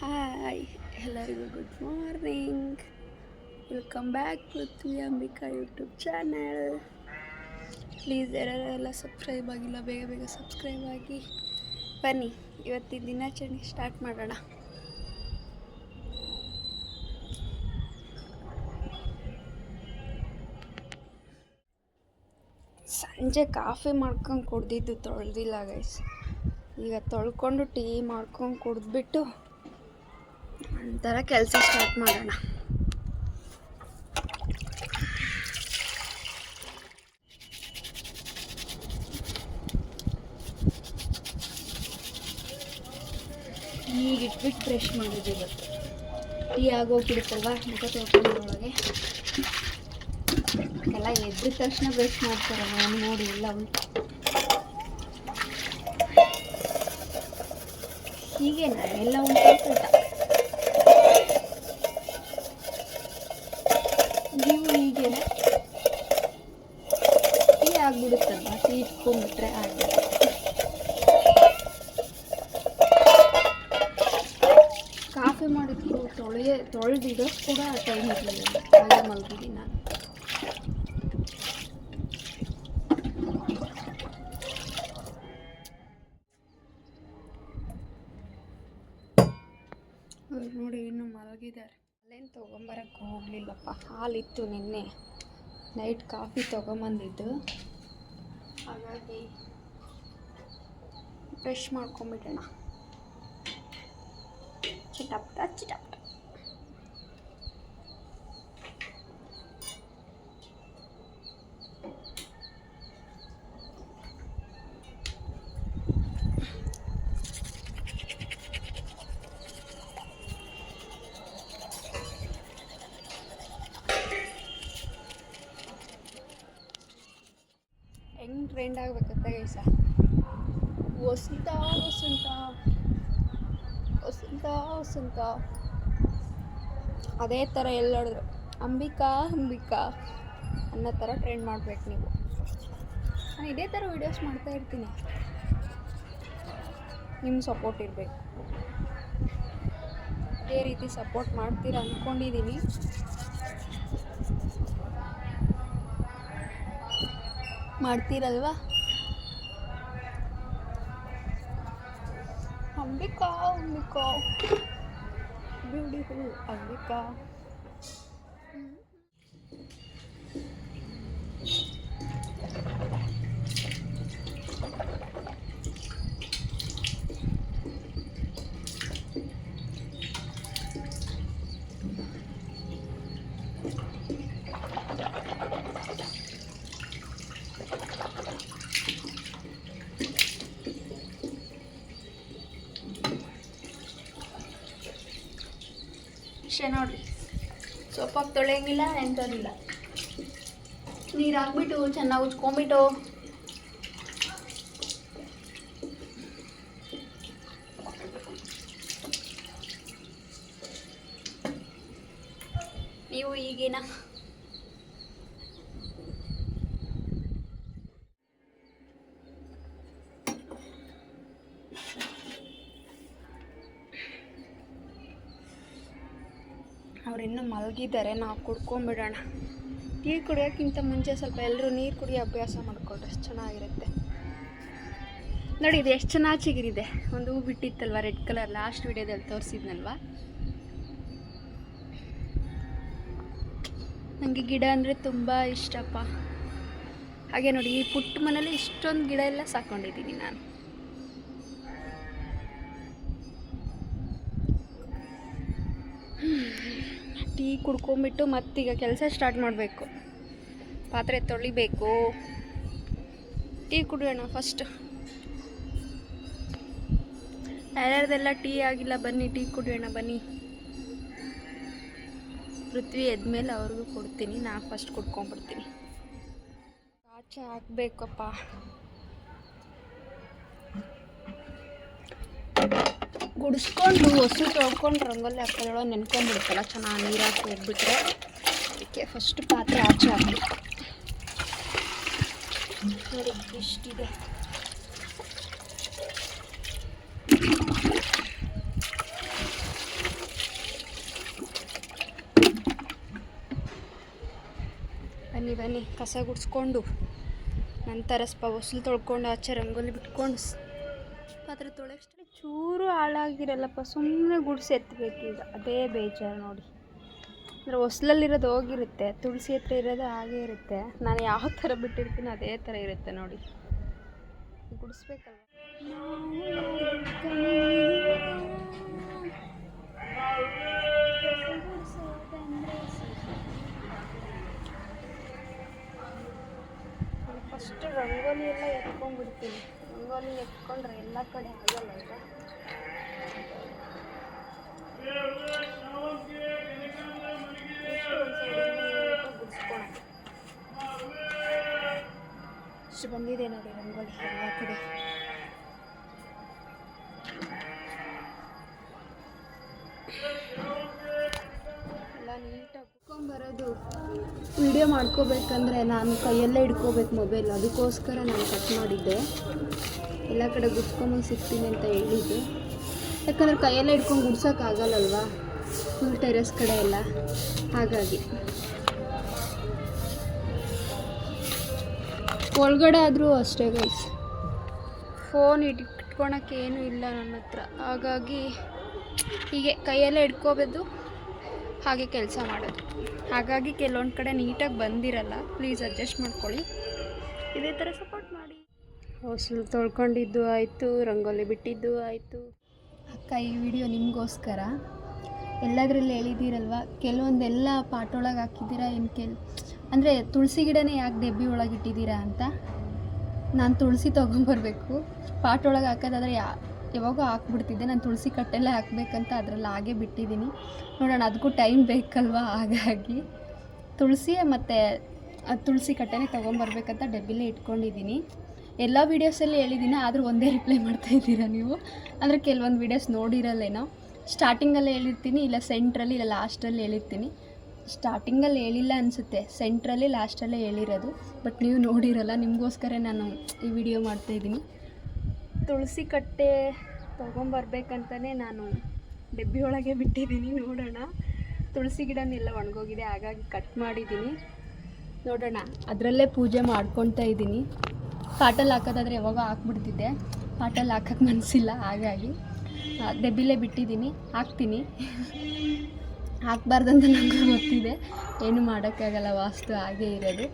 Hi ಎಲ್ಲರಿಗೂ good morning. Welcome back Prithvi Ambika YouTube channel. Please ಯಾರೆಲ್ಲ subscribe ಆಗಿಲ್ಲ ಬೇಗ ಬೇಗ ಸಬ್ಸ್ಕ್ರೈಬ್ ಆಗಿ ಬನ್ನಿ. ಇವತ್ತಿನ ದಿನಾಚರಣೆ ಸ್ಟಾರ್ಟ್ ಮಾಡೋಣ. ಸಂಜೆ ಕಾಫಿ ಮಾಡ್ಕೊಂಡು ಕುಡ್ದಿದ್ದು ತೊಳೆದಿಲ್ಲ ಗೈಸ್. ಈಗ ತೊಳ್ಕೊಂಡು ಟೀ ಮಾಡ್ಕೊಂಡು ಕುಡಿದ್ಬಿಟ್ಟು ಒಂಥರ ಕೆಲಸ ಸ್ಟಾರ್ಟ್ ಮಾಡೋಣ. ಈಗ ಇಟ್ಬಿಟ್ಟು ಬ್ರಷ್ ಮಾಡೋದು. ಇವತ್ತು ಟೀ ಆಗೋಗ್ಬಿಡುತ್ತಲ್ವ, ಮುಖ ತೊಳ್ಕೊಂಡೊಳಗೆ ಎಲ್ಲ ಎದ್ದ ತಕ್ಷಣ ಬ್ರಷ್ ಮಾಡ್ತಾರೆ. ನಾನು ನೋಡಿ ಎಲ್ಲ ಉಂಟು. ಹೀಗೆ ಎಲ್ಲ ಉಂಟು. ನೀವು ಹೀಗೇನೆ ಟೀ ಆಗ್ಬಿಡುತ್ತಲ್ವ, ಟೀ ಇಟ್ಕೊಂಡ್ಬಿಟ್ರೆ ಆಗ್ಬಿಡುತ್ತೆ. ಕಾಫಿ ಮಾಡಿದ್ದು ತೊಳೆದಿಡೋ ಕೂಡ ಟೈಮ್ ಇರಲಿಲ್ಲ, ಹಾಗೆ ಮಲಗಿದ್ದೀನಿ ನಾನು. ನೋಡಿ ಇನ್ನು ಮಲಗಿದ್ದಾರೆ. ಅಲ್ಲೇನು ತೊಗೊಂಬರಕ್ಕೆ ಹೋಗಲಿಲ್ಲಪ್ಪ. ಹಾಲಿತ್ತು ನಿನ್ನೆ ನೈಟ್ ಕಾಫಿ ತೊಗೊಂಬಂದಿದ್ದು, ಹಾಗಾಗಿ ಬ್ರಷ್ ಮಾಡ್ಕೊಂಬಿಡೋಣ. ಚಿಟಪ್ಟ ಚಿಟಪ್ಟ. ಹೆಂಗೆ ಟ್ರೆಂಡ್ ಆಗ್ಬೇಕಂತ ಗೈಸ. ವಸಂತ ವಸಂತ ವಸಂತ ವಸಂತ ಅದೇ ಥರ ಎಲ್ಲಾಡಿದ್ರು ಅಂಬಿಕಾ ಅಂಬಿಕಾ ಅನ್ನೋ ಥರ ಟ್ರೆಂಡ್ ಮಾಡ್ಬೇಕು ನೀವು. ನಾನು ಇದೇ ಥರ ವೀಡಿಯೋಸ್ ಮಾಡ್ತಾ ಇರ್ತೀನಿ. ನಿಮ್ಮ ಸಪೋರ್ಟ್ ಇರಬೇಕು. ಇದೇ ರೀತಿ ಸಪೋರ್ಟ್ ಮಾಡ್ತೀರಾ ಅಂದ್ಕೊಂಡಿದ್ದೀನಿ. ಮಾಡ್ತೀರಲ್ವಾ? ಅಂಬಿಕಾ ಅಂಬಿಕಾ ಬ್ಯೂಟಿಫುಲ್ ಅಂಬಿಕಾ. ನೋಡ್ರಿ, ಸೋಪಾಗಿ ತೊಳೆಯಂಗಿಲ್ಲ, ಎಂಥದಿಲ್ಲ. ನೀರು ಹಾಕ್ಬಿಟ್ಟು ಚೆನ್ನಾಗಿ ಉಜ್ಕೊಂಬಿಟ್ಟು ನೀವು ಈಗಿನ ಅವರಿನ್ನೂ ಮಲಗಿದ್ದಾರೆ. ನಾವು ಕುಡ್ಕೊಂಬಿಡೋಣ. ಟೀ ಕುಡಿಯೋಕ್ಕಿಂತ ಮುಂಚೆ ಸ್ವಲ್ಪ ಎಲ್ಲರೂ ನೀರು ಕುಡಿಯೋ ಅಭ್ಯಾಸ ಮಾಡಿಕೊಂಡ್ರೆ ಅಷ್ಟು ಚೆನ್ನಾಗಿರುತ್ತೆ. ನೋಡಿ ಇದು ಎಷ್ಟು ಚೆನ್ನಾಗಿ ಚಿಗುರಿದೆ. ಒಂದು ಹೂ ಬಿಟ್ಟಿತ್ತಲ್ವ ರೆಡ್ ಕಲರ್, ಲಾಸ್ಟ್ ವಿಡಿಯೋದಲ್ಲಿ ತೋರಿಸಿದ್ನಲ್ವ. ನನಗೆ ಗಿಡ ಅಂದರೆ ತುಂಬ ಇಷ್ಟಪ್ಪ. ಹಾಗೆ ನೋಡಿ ಈ ಪುಟ್ಟ ಮನೇಲಿ ಇಷ್ಟೊಂದು ಗಿಡ ಎಲ್ಲ ಸಾಕೊಂಡಿದ್ದೀನಿ ನಾನು. ಟೀ ಕುಡ್ಕೊಂಬಿಟ್ಟು ಮತ್ತೀಗ ಕೆಲಸ ಸ್ಟಾರ್ಟ್ ಮಾಡಬೇಕು. ಪಾತ್ರೆ ತೊಳಿಬೇಕು. ಟೀ ಕುಡಿಯೋಣ ಫಸ್ಟ್. ಯಾರ್ಯಾರ್ದೆಲ್ಲ ಟೀ ಆಗಿಲ್ಲ ಬನ್ನಿ ಟೀ ಕುಡಿಯೋಣ ಬನ್ನಿ. ಪೃಥ್ವಿ ಎದ್ಮೇಲೆ ಅವ್ರಿಗೂ ಕೊಡ್ತೀನಿ, ನಾನು ಫಸ್ಟ್ ಕುಡ್ಕೊಂಡ್ಬಿಡ್ತೀನಿ. ಆಚೆ ಹಾಕಬೇಕಪ್ಪ. ಗುಡಿಸ್ಕೊಂಡು ಹೊಸು ತೊಳ್ಕೊಂಡು ರಂಗೋಲಿ ಹಾಕೋದೊಳಗೆ ನೆನ್ಕೊಂಡ್ಬಿಡುತ್ತಲ್ಲ, ಚೆನ್ನಾಗಿ ನೀರು ಹಾಕಿ ಹೋಗ್ಬಿಟ್ರೆ. ಅದಕ್ಕೆ ಫಸ್ಟ್ ಪಾತ್ರೆ ಆಚೆ ಹಾಕಿ. ನೋಡಿ ಇಷ್ಟಿದೆ. ಬನ್ನಿ ಕಸ ಗುಡಿಸ್ಕೊಂಡು ನಂತರ ಹೊಸಲು ತೊಳ್ಕೊಂಡು ಆಚೆ ರಂಗೋಲಿ ಬಿಟ್ಕೊಂಡು ಪಾತ್ರೆ ತೊಳೆಯಷ್ಟು ಚೂರು ಹಾಳಾಗಿರಲ್ಲಪ್ಪ, ಸುಮ್ಮನೆ ಗುಡಿಸಿ ಎತ್ತಬೇಕೀಗ. ಅದೇ ಬೇಜಾರು ನೋಡಿ. ಅಂದರೆ ಹೊಸ್ಲಲ್ಲಿರೋದು ಹೋಗಿರುತ್ತೆ, ತುಳಸಿ ಹತ್ರ ಇರೋದು ಹಾಗೇ ಇರುತ್ತೆ. ನಾನು ಯಾವ ಥರ ಬಿಟ್ಟಿರ್ತೀನಿ ಅದೇ ಥರ ಇರುತ್ತೆ ನೋಡಿ. ಗುಡಿಸ್ಬೇಕಲ್ವ. ಫಸ್ಟ್ ರಂಗೋಲಿ ಎಲ್ಲ ಎತ್ಕೊಂಡ್ಬಿಡ್ತೀನಿ. ರಂಗೋಲಿ ಎತ್ಕೊಂಡ್ರೆ ಎಲ್ಲ ಕಡೆ ಆಗಲ್ಲ ಈಗ. ಇಷ್ಟು ಬಂದಿದೆ ನೋಡಿ ರಂಗೋಲಿ ಎಲ್ಲ ಕಡೆ. ಎಲ್ಲ ನೀಟಾಗಿ ಬರೋದು. ವಿಡಿಯೋ ಮಾಡ್ಕೋಬೇಕಂದ್ರೆ ನಾನು ಕೈಯಲ್ಲೇ ಇಟ್ಕೋಬೇಕು ಮೊಬೈಲ್, ಅದಕ್ಕೋಸ್ಕರ ನಾನು ಕಟ್ ಮಾಡಿದ್ದೆ. ಎಲ್ಲ ಕಡೆ ಗುಡ್ಸ್ಕೊಂಬಂದು ಸಿಗ್ತೀನಿ ಅಂತ ಹೇಳಿದ್ದೆ. ಯಾಕಂದರೆ ಕೈಯಲ್ಲೇ ಇಟ್ಕೊಂಡು ಗುಡ್ಸೋಕ್ಕಾಗಲ್ಲಲ್ವಾ ಫುಲ್ ಟೆರೆಸ್ ಕಡೆ ಎಲ್ಲ, ಹಾಗಾಗಿ. ಒಳಗಡೆ ಆದರೂ ಅಷ್ಟೇ ಗೈಸ್, ಫೋನ್ ಇಟ್ಕೊಳಕ್ಕೆ ಏನೂ ಇಲ್ಲ ನನ್ನ ಹತ್ರ, ಹಾಗಾಗಿ ಹೀಗೆ ಕೈಯಲ್ಲೇ ಇಟ್ಕೋಬೋದು, ಹಾಗೆ ಕೆಲಸ ಮಾಡೋದು. ಹಾಗಾಗಿ ಕೆಲವೊಂದು ಕಡೆ ನೀಟಾಗಿ ಬಂದಿರಲ್ಲ, ಪ್ಲೀಸ್ ಅಡ್ಜಸ್ಟ್ ಮಾಡ್ಕೊಳ್ಳಿ. ಇದೇ ಥರ ಸಪೋರ್ಟ್ ಮಾಡಿ. ಹೊಸಲು ತೊಳ್ಕೊಂಡಿದ್ದು ಆಯಿತು, ರಂಗೋಲಿ ಬಿಟ್ಟಿದ್ದು ಆಯಿತು. ಅಕ್ಕ ಈ ವಿಡಿಯೋ ನಿಮಗೋಸ್ಕರ. ಎಲ್ಲದರಲ್ಲಿ ಹೇಳಿದ್ದೀರಲ್ವ, ಕೆಲವೊಂದೆಲ್ಲ ಪಾಟೊಳಗೆ ಹಾಕಿದ್ದೀರಾ, ಅಂದರೆ ತುಳಸಿ ಗಿಡನೇ ಯಾಕೆ ಡಬ್ಬಿ ಒಳಗೆ ಇಟ್ಟಿದ್ದೀರಾ ಅಂತ. ನಾನು ತುಳಸಿ ತೊಗೊಂಬರ್ಬೇಕು, ಪಾಟೊಳಗೆ ಹಾಕೋದಾದ್ರೆ ಯಾವಾಗೋ ಹಾಕ್ಬಿಡ್ತಿದ್ದೆ. ನಾನು ತುಳಸಿ ಕಟ್ಟೆಲ್ಲ ಹಾಕಬೇಕಂತ ಅದರಲ್ಲಿ ಹಾಗೆ ಬಿಟ್ಟಿದ್ದೀನಿ. ನೋಡೋಣ, ಅದಕ್ಕೂ ಟೈಮ್ ಬೇಕಲ್ವ, ಹಾಗಾಗಿ ತುಳಸಿ ಮತ್ತು ತುಳಸಿ ಕಟ್ಟೆನೇ ತೊಗೊಂಬರ್ಬೇಕಂತ ಡಬ್ಬಿಲೇ ಇಟ್ಕೊಂಡಿದ್ದೀನಿ. ಎಲ್ಲ ವೀಡಿಯೋಸಲ್ಲಿ ಹೇಳಿದ್ದೀನಿ, ಆದರೂ ಒಂದೇ ರಿಪ್ಲೈ ಮಾಡ್ತಾಯಿದ್ದೀರಾ ನೀವು. ಅಂದರೆ ಕೆಲವೊಂದು ವೀಡಿಯೋಸ್ ನೋಡಿರಲ್ಲೇನೋ. ಸ್ಟಾರ್ಟಿಂಗಲ್ಲೇ ಹೇಳಿರ್ತೀನಿ, ಇಲ್ಲ ಸೆಂಟ್ರಲ್ಲಿ, ಇಲ್ಲ ಲಾಸ್ಟಲ್ಲಿ ಹೇಳಿರ್ತೀನಿ. ಸ್ಟಾರ್ಟಿಂಗಲ್ಲಿ ಹೇಳಿಲ್ಲ ಅನಿಸುತ್ತೆ, ಸೆಂಟ್ರಲ್ಲಿ ಲಾಸ್ಟಲ್ಲೇ ಹೇಳಿರೋದು. ಬಟ್ ನೀವು ನೋಡಿರಲ್ಲ, ನಿಮಗೋಸ್ಕರ ನಾನು ಈ ವಿಡಿಯೋ ಮಾಡ್ತಾಯಿದ್ದೀನಿ. ತುಳಸಿ ಕಟ್ಟೆ ತೊಗೊಂಬರ್ಬೇಕಂತಲೇ ನಾನು ಡಬ್ಬಿ ಒಳಗೆ ಬಿಟ್ಟಿದ್ದೀನಿ. ನೋಡೋಣ, ತುಳಸಿ ಗಿಡನೆಲ್ಲ ಒಣಗೋಗಿದೆ, ಹಾಗಾಗಿ ಕಟ್ ಮಾಡಿದ್ದೀನಿ. ನೋಡೋಣ, ಅದರಲ್ಲೇ ಪೂಜೆ ಮಾಡ್ಕೊತಾ ಇದ್ದೀನಿ. ಪಾಟಲ್ಲಿ ಹಾಕೋದಾದ್ರೆ ಯಾವಾಗ ಹಾಕ್ಬಿಡ್ತಿದ್ದೆ, ಪಾಟಲ್ಲಿ ಹಾಕೋಕ್ಕೆ ಮನಸ್ಸಿಲ್ಲ, ಹಾಗಾಗಿ ಡಬ್ಬಿಲೇ ಬಿಟ್ಟಿದ್ದೀನಿ. ಹಾಕ್ತೀನಿ, ಹಾಕ್ಬಾರ್ದಂತ ನನಗೆ ಗೊತ್ತಿದೆ, ಏನು ಮಾಡೋಕ್ಕಾಗಲ್ಲ, ವಾಸ್ತು ಹಾಗೇ ಇರೋದು.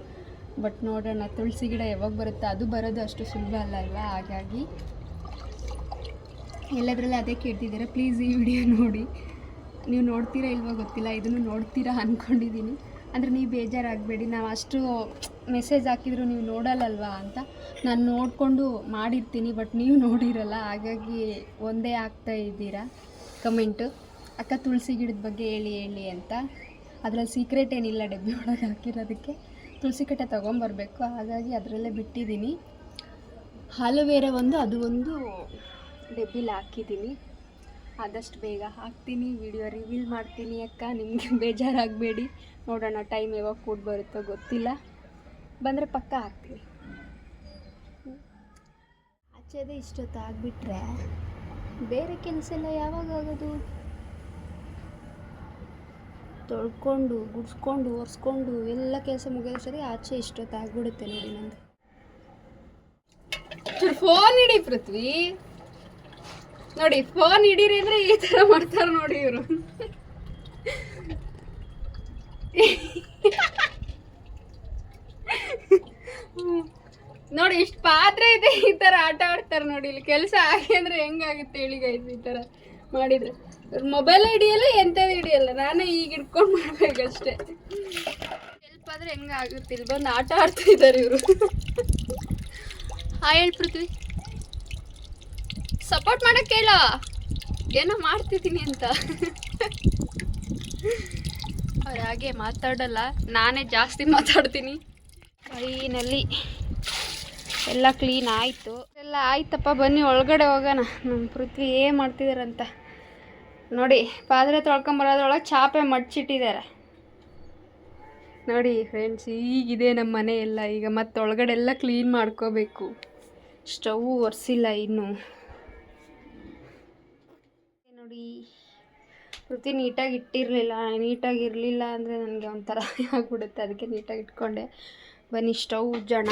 ಬಟ್ ನೋಡೋಣ, ತುಳಸಿ ಗಿಡ ಯಾವಾಗ ಬರುತ್ತೋ, ಅದು ಬರೋದು ಅಷ್ಟು ಸುಲಭ ಅಲ್ಲಲ್ವ, ಹಾಗಾಗಿ ಎಲ್ಲದರಲ್ಲೇ ಅದೇ ಕೇಳ್ತಿದ್ದೀರಾ. ಪ್ಲೀಸ್ ಈ ವಿಡಿಯೋ ನೋಡಿ. ನೀವು ನೋಡ್ತೀರಾ ಇಲ್ವೋ ಗೊತ್ತಿಲ್ಲ, ಇದನ್ನು ನೋಡ್ತೀರಾ ಅಂದ್ಕೊಂಡಿದ್ದೀನಿ. ಅಂದರೆ ನೀವು ಬೇಜಾರಾಗಬೇಡಿ, ನಾವು ಅಷ್ಟು ಮೆಸೇಜ್ ಹಾಕಿದ್ರು ನೀವು ನೋಡಲ್ಲಲ್ವಾ ಅಂತ ನಾನು ನೋಡಿಕೊಂಡು ಮಾಡಿರ್ತೀನಿ. ಬಟ್ ನೀವು ನೋಡಿರಲ್ಲ, ಹಾಗಾಗಿ ಒಂದೇ ಆಗ್ತಾ ಇದ್ದೀರಾ ಕಮೆಂಟು, ಅಕ್ಕ ತುಳಸಿ ಗಿಡದ ಬಗ್ಗೆ ಹೇಳಿ ಅಂತ. ಅದರಲ್ಲಿ ಸೀಕ್ರೆಟ್ ಏನಿಲ್ಲ, ಡಬ್ಬಿ ಒಳಗೆ ಹಾಕಿರೋದಕ್ಕೆ. ತುಳಸಿ ಕಟ್ಟೆ ತೊಗೊಂಬರ್ಬೇಕು, ಹಾಗಾಗಿ ಅದರಲ್ಲೇ ಬಿಟ್ಟಿದ್ದೀನಿ. ಆಲೋವೆರಾ ಅದು ಒಂದು ಡಬ್ಬಿಲಿ ಹಾಕಿದ್ದೀನಿ. ಆದಷ್ಟು ಬೇಗ ಹಾಕ್ತೀನಿ, ವಿಡಿಯೋ ರಿವೀಲ್ ಮಾಡ್ತೀನಿ ಅಕ್ಕ, ನಿಮಗೆ ಬೇಜಾರಾಗಬೇಡಿ. ನೋಡೋಣ, ಟೈಮ್ ಯಾವಾಗ ಕೂಡ ಬರುತ್ತೋ ಗೊತ್ತಿಲ್ಲ, ಬಂದರೆ ಪಕ್ಕ ಹಾಕ್ತೀನಿ. ಆಚೆದೇ ಇಷ್ಟೊತ್ತು ಆಗಿಬಿಟ್ರೆ ಬೇರೆ ಕೆಲಸ ಎಲ್ಲ ಯಾವಾಗ ಆಗೋದು? ತೊಳ್ಕೊಂಡು ಗುಡಿಸ್ಕೊಂಡು ಒರೆಸ್ಕೊಂಡು ಎಲ್ಲ ಕೆಲಸ ಮುಗಿಯೋಷ್ಟೊತ್ತಿಗೆ ಆಚೆ ಇಷ್ಟೊತ್ತು ಆಗಿಬಿಡುತ್ತೆ ನೋಡಿ ನಂದು. ಫೋನ್ ಹಿಡಿ ಪೃಥ್ವಿ, ನೋಡಿ ಫೋನ್ ಹಿಡೀರಿ ಅಂದರೆ ಈ ಥರ ಮಾಡ್ತಾರೆ ನೋಡಿ ಇವರು. ನೋಡಿ ಇಷ್ಟು ಪಾತ್ರೆ ಇದೆ, ಈ ಥರ ಆಟ ಆಡ್ತಾರೆ ನೋಡಿ. ಇಲ್ಲಿ ಕೆಲಸ ಆಗಿ ಅಂದರೆ ಹೆಂಗಾಗುತ್ತೆ ಹೇಳಿಗಾಯ್ತು ಈ ಥರ ಮಾಡಿದರೆ. ಮೊಬೈಲ್ ಹಿಡಿಯಲ್ಲ, ಎಂಥದ್ದು ಹಿಡಿಯಲ್ಲ, ನಾನೇ ಈಗ ಹಿಡ್ಕೊಂಡು ಮಾಡಬೇಕಷ್ಟೆ. ಹೆಲ್ಪ್ ಆದರೆ ಹೆಂಗಾಗುತ್ತೆ, ಇಲ್ಲಿ ಬಂದು ಆಟ ಆಡ್ತಾ ಇದ್ದಾರೆ ಇವರು. ಹಾಯ್ ಹೇಳಿ ಪೃಥ್ವಿ, ಸಪೋರ್ಟ್ ಮಾಡೋಕ್ಕೆ ಹೇಳ, ಏನೋ ಮಾಡ್ತಿದ್ದೀನಿ ಅಂತ. ಅವ್ರು ಹಾಗೆ ಮಾತಾಡಲ್ಲ, ನಾನೇ ಜಾಸ್ತಿ ಮಾತಾಡ್ತೀನಿ. ಫೈನಲ್ಲಿ ಎಲ್ಲ ಕ್ಲೀನ್ ಆಯಿತು, ಎಲ್ಲ ಆಯ್ತಪ್ಪ. ಬನ್ನಿ ಒಳಗಡೆ ಹೋಗೋಣ. ನಮ್ಮ ಪೃಥ್ವಿ ಏನು ಮಾಡ್ತಿದ್ದಾರಂತ ನೋಡಿ. ಪಾತ್ರೆ ತೊಳ್ಕೊಂಬರೋದ್ರೊಳಗೆ ಚಾಪೆ ಮಡ್ಚಿಟ್ಟಿದ್ದಾರೆ ನೋಡಿ ಫ್ರೆಂಡ್ಸ್. ಈಗಿದೆ ನಮ್ಮ ಮನೆ ಎಲ್ಲ. ಈಗ ಮತ್ತೆ ಒಳಗಡೆ ಎಲ್ಲ ಕ್ಲೀನ್ ಮಾಡ್ಕೋಬೇಕು. ಸ್ಟವ್ ಒರೆಸಿಲ್ಲ ಇನ್ನು ನೋಡಿ. ಪೃಥ್ವಿ ನೀಟಾಗಿ ಇಟ್ಟಿರಲಿಲ್ಲ, ನೀಟಾಗಿರಲಿಲ್ಲ ಅಂದರೆ ನನಗೆ ಒಂಥರ ಆಗ್ಬಿಡುತ್ತೆ, ಅದಕ್ಕೆ ನೀಟಾಗಿ ಇಟ್ಕೊಂಡೆ. ಬನ್ನಿ ಸ್ಟವ್ ಉಜ್ಜೋಣ.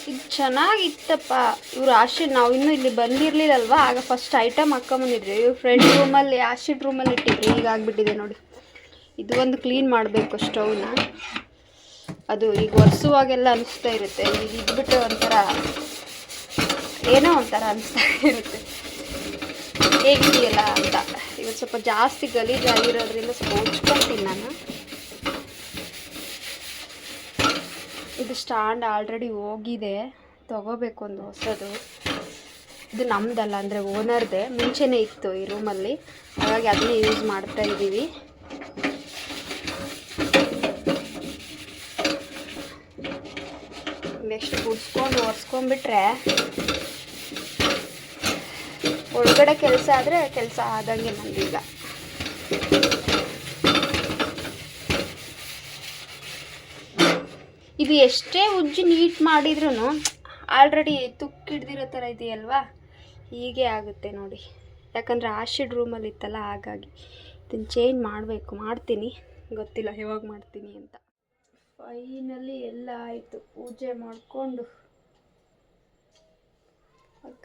ಇದು ಚೆನ್ನಾಗಿತ್ತಪ್ಪ. ಇವ್ರು ಆಶಿಡ್, ನಾವು ಇನ್ನೂ ಇಲ್ಲಿ ಬಂದಿರಲಿಲ್ಲಲ್ವ, ಆಗ ಫಸ್ಟ್ ಐಟಮ್ ಹಾಕ್ಕೊಂಬಂದಿದ್ರಿ. ಇವ್ರು ಫ್ರೆಂಡ್ ರೂಮಲ್ಲಿ ಆಶಿಡ್ ರೂಮಲ್ಲಿ ಇಟ್ಟಿದ್ರಿ. ಈಗ ಆಗಿಬಿಟ್ಟಿದೆ ನೋಡಿ. ಇದು ಒಂದು ಕ್ಲೀನ್ ಮಾಡಬೇಕು ಸ್ಟವ್ನ. ಅದು ಈಗ ಒರೆಸುವಾಗೆಲ್ಲ ಅನಿಸ್ತಾ ಇರುತ್ತೆ, ಈಗ ಇದ್ಬಿಟ್ಟು ಒಂಥರ ಏನೋ ಒಂಥರ ಅನಿಸ್ತಾ ಇರುತ್ತೆ ಹೇಗಿದೆಯಲ್ಲ ಅಂತ. ಇವತ್ತು ಸ್ವಲ್ಪ ಜಾಸ್ತಿ ಗಲೀಜಾಗಿರೋದ್ರಿಂದ ಸ್ವಲ್ಪ ಉಜ್ಕೊಳ್ತೀನಿ ನಾನು. ಇದು ಸ್ಟ್ಯಾಂಡ್ ಆಲ್ರೆಡಿ ಹೋಗಿದೆ, ತೊಗೋಬೇಕು ಒಂದು ಹೊಸದು. ಇದು ನಮ್ಮದಲ್ಲ, ಅಂದರೆ ಓನರ್ದೇ. ಮುಂಚೆನೇ ಇತ್ತು ಈ ರೂಮಲ್ಲಿ, ಹಾಗಾಗಿ ಅದನ್ನೇ ಯೂಸ್ ಮಾಡ್ತಾ ಇದ್ದೀವಿ. ನೆಕ್ಸ್ಟ್ ಗುಡಿಸ್ಕೊಂಡು ಒರೆಸ್ಕೊಂಡ್ಬಿಟ್ರೆ ಒಳಗಡೆ ಕೆಲಸ ಆದರೆ ಕೆಲಸ ಆದಂಗೆ ನಮಗೀಗ. ಇದು ಎಷ್ಟೇ ಉಜ್ಜಿ ನೀಟ್ ಮಾಡಿದ್ರೂ ಆಲ್ರೆಡಿ ತುಕ್ಕಿಡ್ದಿರೋ ಥರ ಇದೆಯಲ್ವಾ, ಹೀಗೆ ಆಗುತ್ತೆ ನೋಡಿ. ಯಾಕಂದರೆ ಆಶಿಡ್ ರೂಮಲ್ಲಿ ಇತ್ತಲ್ಲ, ಹಾಗಾಗಿ ಇದನ್ನು ಚೇಂಜ್ ಮಾಡಬೇಕು. ಮಾಡ್ತೀನಿ, ಗೊತ್ತಿಲ್ಲ ಯಾವಾಗ ಮಾಡ್ತೀನಿ ಅಂತ. ಫೈನಲಿ ಎಲ್ಲ ಆಯಿತು. ಪೂಜೆ ಮಾಡಿಕೊಂಡು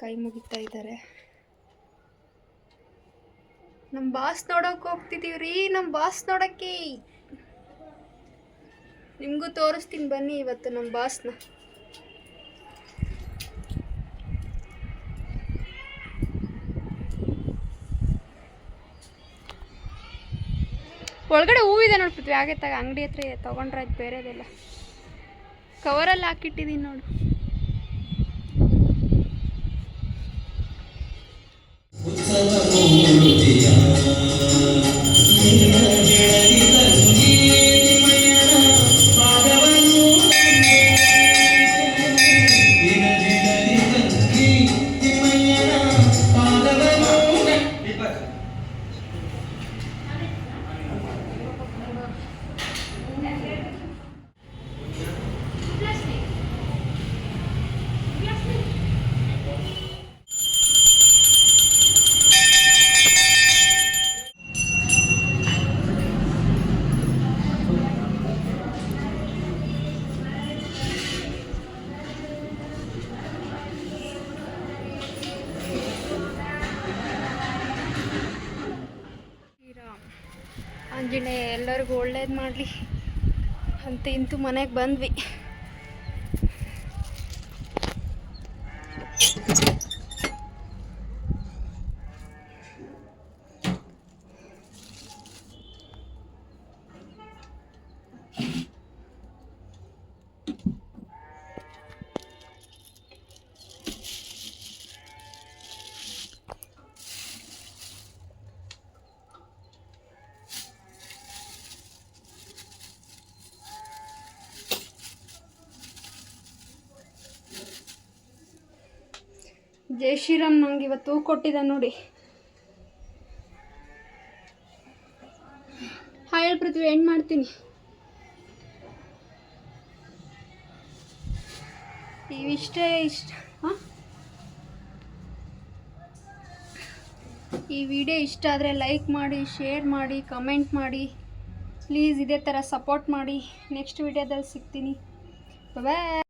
ಕೈ ಮುಗಿತಾ ಇದ್ದಾರೆ. ನಮ್ಮ ಬಾಸ್ ನೋಡೋಕೆ ಹೋಗ್ತಿದ್ದೀವಿ ರೀ. ನಮ್ಮ ಬಾಸ್ ನೋಡೋಕ್ಕೆ ನಿಮಗೂ ತೋರಿಸ್ತೀನಿ ಬನ್ನಿ ಇವತ್ತು ನಮ್ಮ ಬಾಸ್ನ. ಒಳಗಡೆ ಹೂವಿದೆ ನೋಡಿ ಪೃಥ್ವಿ. ಹಾಗೆ ಅಂಗಡಿ ಹತ್ರ ತೊಗೊಂಡ್ರೆ ಅದು ಬೇರೆದೆಲ್ಲ ಕವರಲ್ಲಿ ಹಾಕಿಟ್ಟಿದ್ದೀನಿ ನೋಡು. ಆಂಜನೇಯ ಎಲ್ಲರಿಗೂ ಒಳ್ಳೇದು ಮಾಡಲಿ ಅಂತ ಇಂತೂ ಮನೆಗೆ ಬಂದ್ವಿ. ಜೈ ಶ್ರೀರಾಮ್ ನಂಗೆ ಇವತ್ತು ಕೊಟ್ಟಿದ್ದ ನೋಡಿ. ಹಾಯ್ ಪೃಥ್ವಿ, ಎಂಡ್ ಮಾಡ್ತೀನಿ. ಈ ವಿಡಿಯೋ ಇಷ್ಟ ಆದರೆ ಲೈಕ್ ಮಾಡಿ, ಶೇರ್ ಮಾಡಿ, ಕಮೆಂಟ್ ಮಾಡಿ. ಪ್ಲೀಸ್ ಇದೇ ಥರ ಸಪೋರ್ಟ್ ಮಾಡಿ. ನೆಕ್ಸ್ಟ್ ವಿಡಿಯೋದಲ್ಲಿ ಸಿಗ್ತೀನಿ. ಬಾಯ್.